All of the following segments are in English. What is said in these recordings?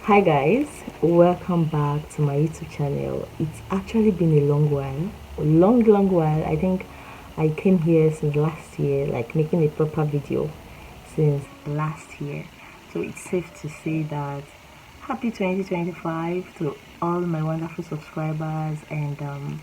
Hi guys, welcome back to my YouTube channel. It's actually been a long while, long while. I think I came here since last year, like making a proper video since last year. So it's safe to say that happy 2025 to all my wonderful subscribers and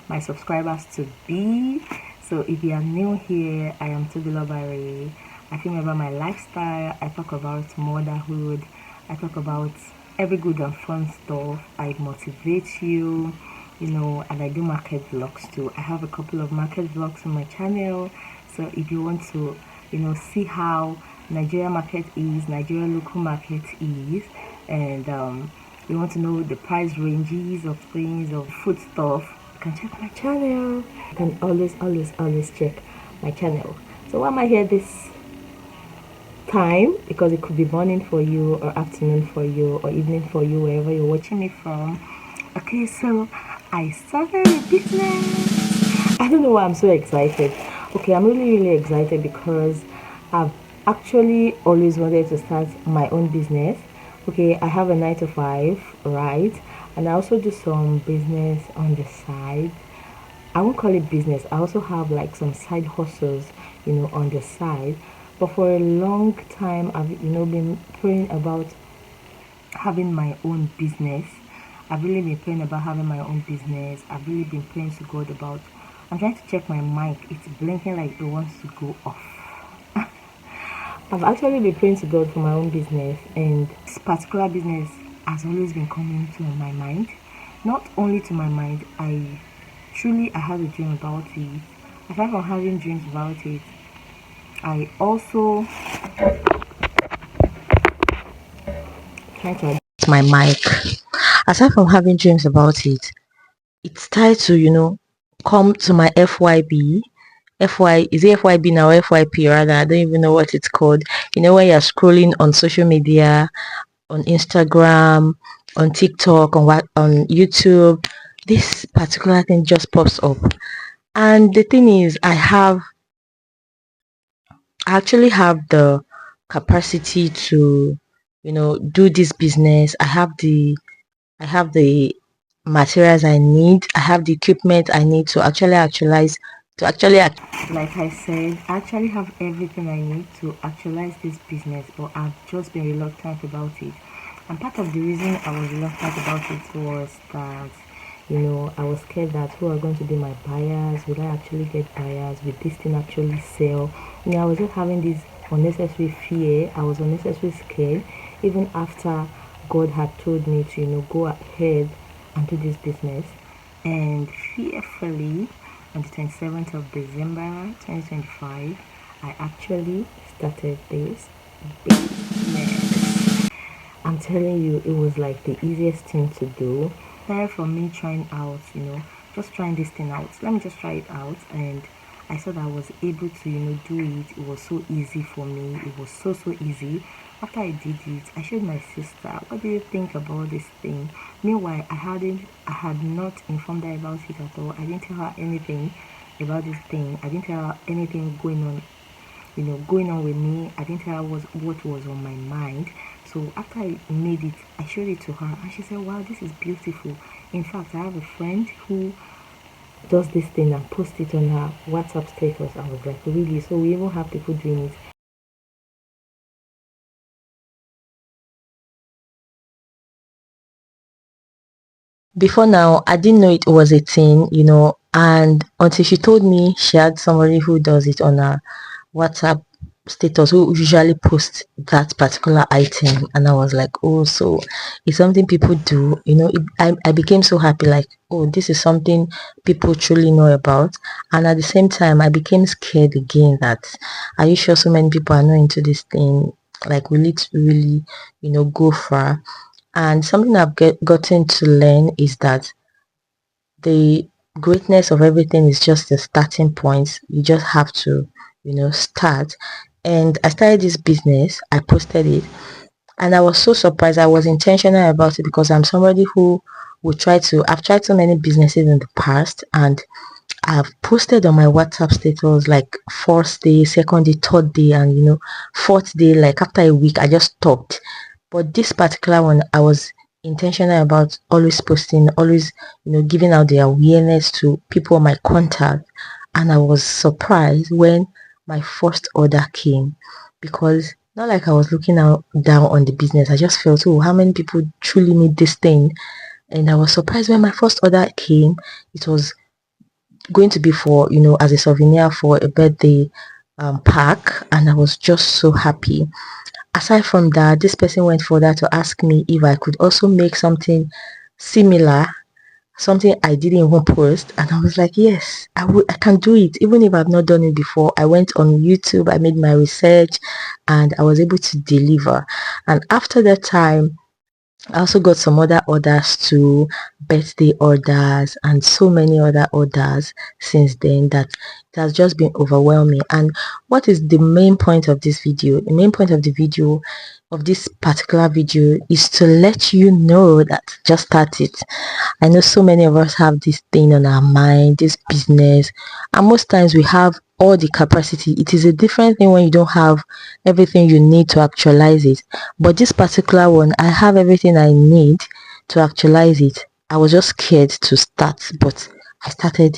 my subscribers to be. So if you are new here, I am Tobiloba Ray. I film about my lifestyle. I talk about motherhood. I talk about every good and fun stuff. I motivate you, and I do market vlogs too. I have a couple of market vlogs on my channel. So if you want to, see how Nigeria market is, Nigeria local market is, and you want to know the price ranges of things, of food stuff, you can check my channel. You can always check my channel. So why am I here this time? Because it could be morning for you or afternoon for you or evening for you, wherever you're watching me from. Okay, so I started a business. I don't know why I'm so excited. Okay, I'm really excited because I've actually always wanted to start my own business. Okay, I have a 9 to 5, right? And I also do some business on the side. I won't call it business. I also have like some side hustles, on the side. But for a long time, I've been praying about having my own business. I've really been praying about having my own business. I've really been praying to God about. I'm trying to check my mic. It's blinking like it wants to go off. I've actually been praying to God for my own business, and this particular business has always been coming to my mind. Not only to my mind, I had a dream about it. Aside from having dreams about it, I also try to adjust my mic. Aside from having dreams about it, it's tied to come to my FYB. FY is it FYB now, FYP rather? I don't even know what it's called. When you're scrolling on social media, on Instagram, on TikTok, on YouTube, this particular thing just pops up. And the thing is, I actually have the capacity to, do this business. I have the materials I need. I have the equipment I need to actually actualize to actually like I said, I actually have everything I need to actualize this business, but I've just been reluctant about it. And part of the reason I was reluctant about it was that, I was scared that who are going to be my buyers? Will I actually get buyers? Will this thing actually sell? I was just having this unnecessary fear. I was unnecessarily scared, even after God had told me to, go ahead and do this business. And fearfully, on the 27th of December 2025, I actually started this business. I'm telling you, it was like the easiest thing to do. Aside from me trying out, just trying this thing out. Let me just try it out, and I thought I was able to, do it. It was so easy for me. It was so easy. After I did it, I showed my sister, what do you think about this thing? Meanwhile, I had not informed her about it at all. I didn't tell her anything about this thing. I didn't tell her anything going on with me. I didn't tell her what was on my mind. So after I made it, I showed it to her, and she said, wow, this is beautiful. In fact, I have a friend who does this thing and post it on her WhatsApp status. I was like, really? So we even have people doing it. Before now, I didn't know it was a thing, and until she told me she had somebody who does it on her WhatsApp status, who usually posts that particular item, and I was like, oh, so it's something people do, I became so happy, like, oh, this is something people truly know about. And at the same time, I became scared again that, are you sure so many people are not into this thing? Like, will it really, go far? And something gotten to learn is that the greatness of everything is just the starting point. You just have to, start. And I started this business, I posted it, and I was so surprised. I was intentional about it because I'm somebody who I've tried so many businesses in the past, and I've posted on my WhatsApp status like first day, second day, third day, and fourth day, like after a week, I just stopped. But this particular one, I was intentional about always posting, always, giving out the awareness to people on my contact. And I was surprised when my first order came, because not like I was looking out down on the business. I just felt, oh, how many people truly need this thing? And I was surprised when my first order came. It was going to be for, as a souvenir for a birthday pack, and I was just so happy. Aside from that, this person went further to ask me if I could also make something similar, something I didn't even post, and I was like, yes, I can do it, even if I've not done it before. I went on YouTube, I made my research, and I was able to deliver. And after that time, I also got some other orders too, birthday orders and so many other orders since then, that it has just been overwhelming. And what is the main point of this video? The main point of the video, of this particular video, is to let you know that just start it. I know so many of us have this thing on our mind, this business, and most times we have all the capacity. It is a different thing when you don't have everything you need to actualize it. But this particular one, I have everything I need to actualize it. I was just scared to start, but I started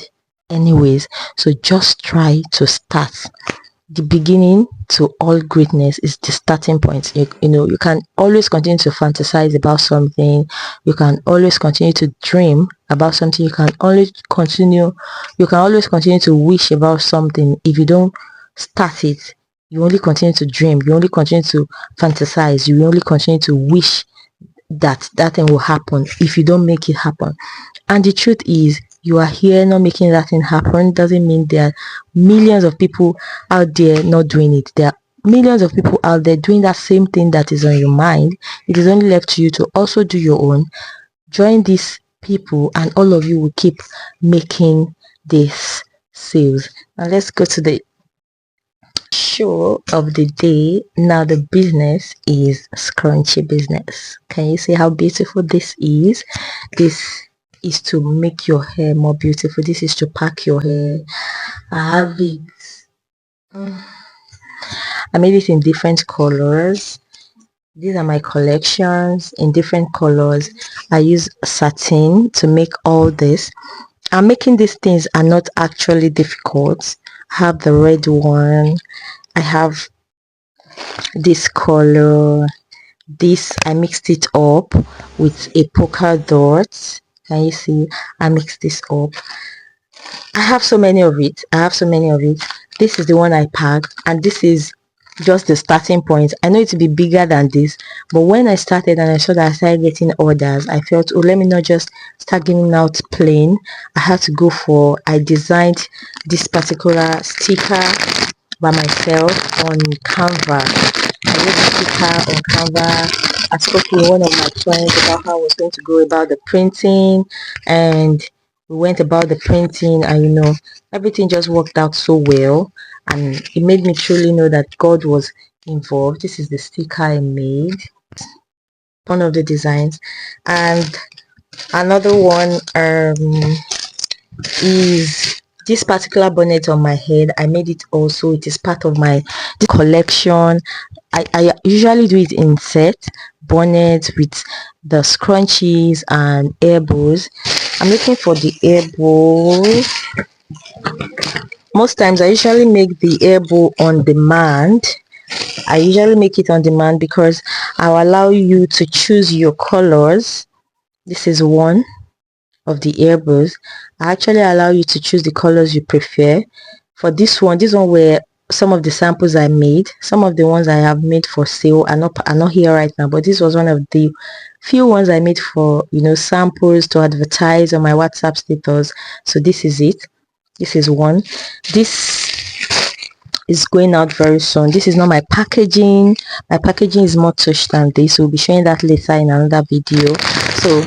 anyways. So just try to start. The beginning to all greatness is the starting point. You can always continue to fantasize about something. You can always continue to dream about something. You can always continue to wish about something. If you don't start it, you only continue to dream. You only continue to fantasize. You only continue to wish that thing will happen if you don't make it happen. And the truth is, you are here not making that thing happen doesn't mean there are millions of people out there not doing it. There are millions of people out there doing that same thing that is on your mind. It is only left to you to also do your own. Join these people and all of you will keep making this sales. Now let's go to the show of the day. Now the business is scrunchie business. Can you see how beautiful this is? This is to make your hair more beautiful. This is to pack your hair. I have it. I made it in different colors. These are my collections in different colors. I use satin to make all this. I'm making these things are not actually difficult. I have the red one. I have this color. This, I mixed it up with a polka dot. Can you see? I mixed this up. I have so many of it. This is the one I packed, and this is just the starting point. I know it to be bigger than this, but when I started and I saw that I started getting orders, I felt, oh, let me not just start giving out plain. I had to go for, I designed this particular sticker by myself on Canva. I wrote the sticker on Canva. I spoke to one of my friends about how I was going to go about the printing, and we went about the printing, and everything just worked out so well, and it made me truly know that God was involved. This is the sticker I made, one of the designs, and another one is this particular bonnet on my head. I made it also. It is part of my collection. I usually do it in set bonnet with the scrunchies and air bows. I'm looking for the air bow. Most times I usually make the air bow on demand. I usually make it on demand because I'll allow you to choose your colors. This is one of the air bows. I actually allow you to choose the colors you prefer. For this one were some of the samples I made. Some of the ones I have made for sale are not here right now, but this was one of the few ones I made for samples to advertise on my WhatsApp status. So this is it. This is one. This is going out very soon. This is not my packaging. My packaging is more touched than this. We'll be showing that later in another video. So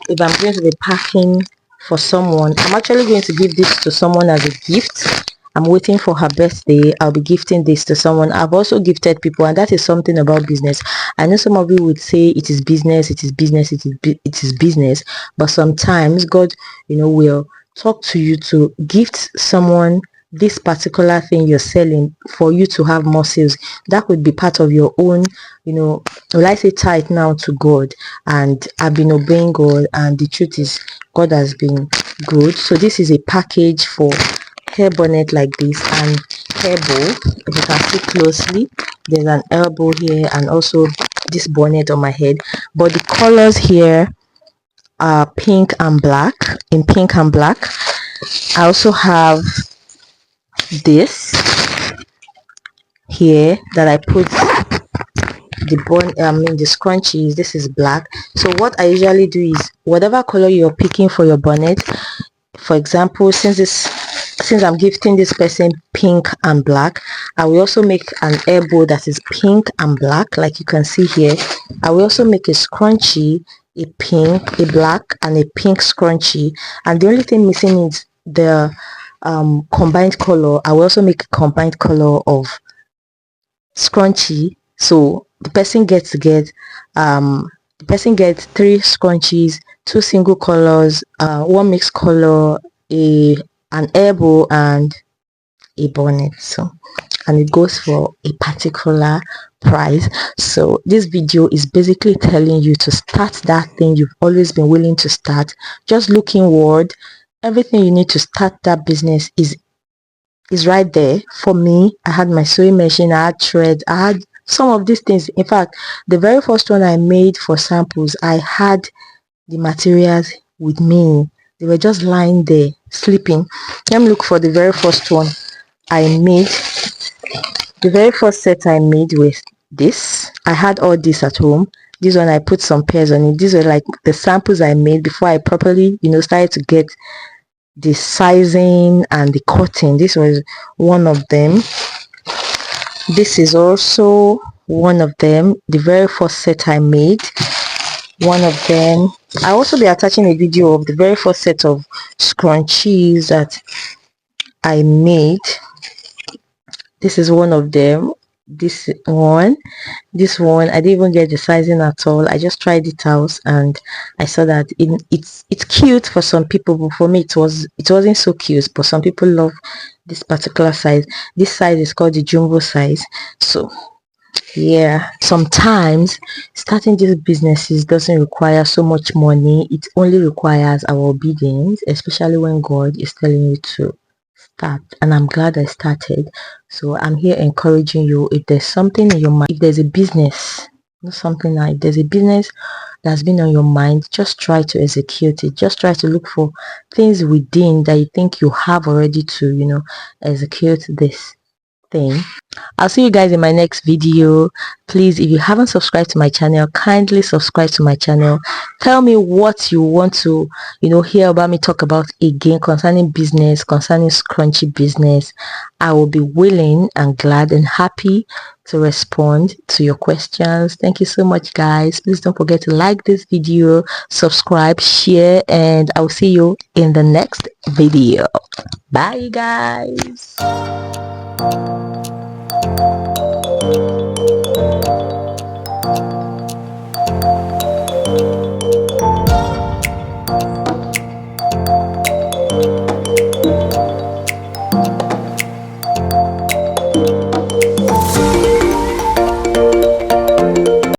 if I'm going to be packing for someone, I'm actually going to give this to someone as a gift. I'm waiting for her birthday. I'll be gifting this to someone. I've also gifted people, and that is something about business. I know some of you would say it is business, it is business, it is business, but sometimes God will talk to you to gift someone this particular thing you're selling for you to have more sales. That would be part of your own, will I say, tithe now to God. And I've been obeying God, and the truth is God has been good. So this is a package for hair bonnet like this, and hair bow. If you can see closely, there's an elbow here and also this bonnet on my head, but the colors here are pink and black. In pink and black, I also have this here that I put the scrunchies. This is black. So what I usually do is, whatever color you're picking for your bonnet, for example, since I'm gifting this person pink and black, I will also make an elbow that is pink and black, like you can see here. I will also make a scrunchie, a pink, a black, and a pink scrunchie, and the only thing missing is the combined color. I will also make a combined color of scrunchie, so the person gets to get three scrunchies, two single colors, one mixed color, an elbow, and a bonnet. So, and it goes for a particular price. So this video is basically telling you to start that thing you've always been willing to start. Just look inward. Everything you need to start that business is right there. For me, I had my sewing machine, I had thread, I had some of these things. In fact, the very first one I made for samples, I had the materials with me. They were just lying there sleeping. Let me look for the very first one I made. The very first set I made with this, I had all this at home. This one I put some pairs on it. These were like the samples I made before I properly started to get the sizing and the cutting. This was one of them. This is also one of them, the very first set I made. One of them. I also be attaching a video of the very first set of scrunchies that I made. This is one of them. This one, I didn't even get the sizing at all. I just tried it out and I saw that it's cute for some people, but for me it wasn't so cute. But some people love this particular size. This size is called the jumbo size. So yeah, sometimes starting these businesses doesn't require so much money. It only requires our obedience, especially when God is telling you to start. And I'm glad I started. So I'm here encouraging you. If there's something in your mind, if there's a business, not something like, there's a business that's been on your mind, just try to execute it. Just try to look for things within that you think you have already to execute this thing. I'll see you guys in my next video. Please, if you haven't subscribed to my channel, kindly subscribe to my channel. Tell me what you want to hear about me talk about again concerning business, concerning scrunchy business. I will be willing and glad and happy to respond to your questions. Thank you so much, guys. Please don't forget to like this video, subscribe, share, and I'll see you in the next video. Bye, guys.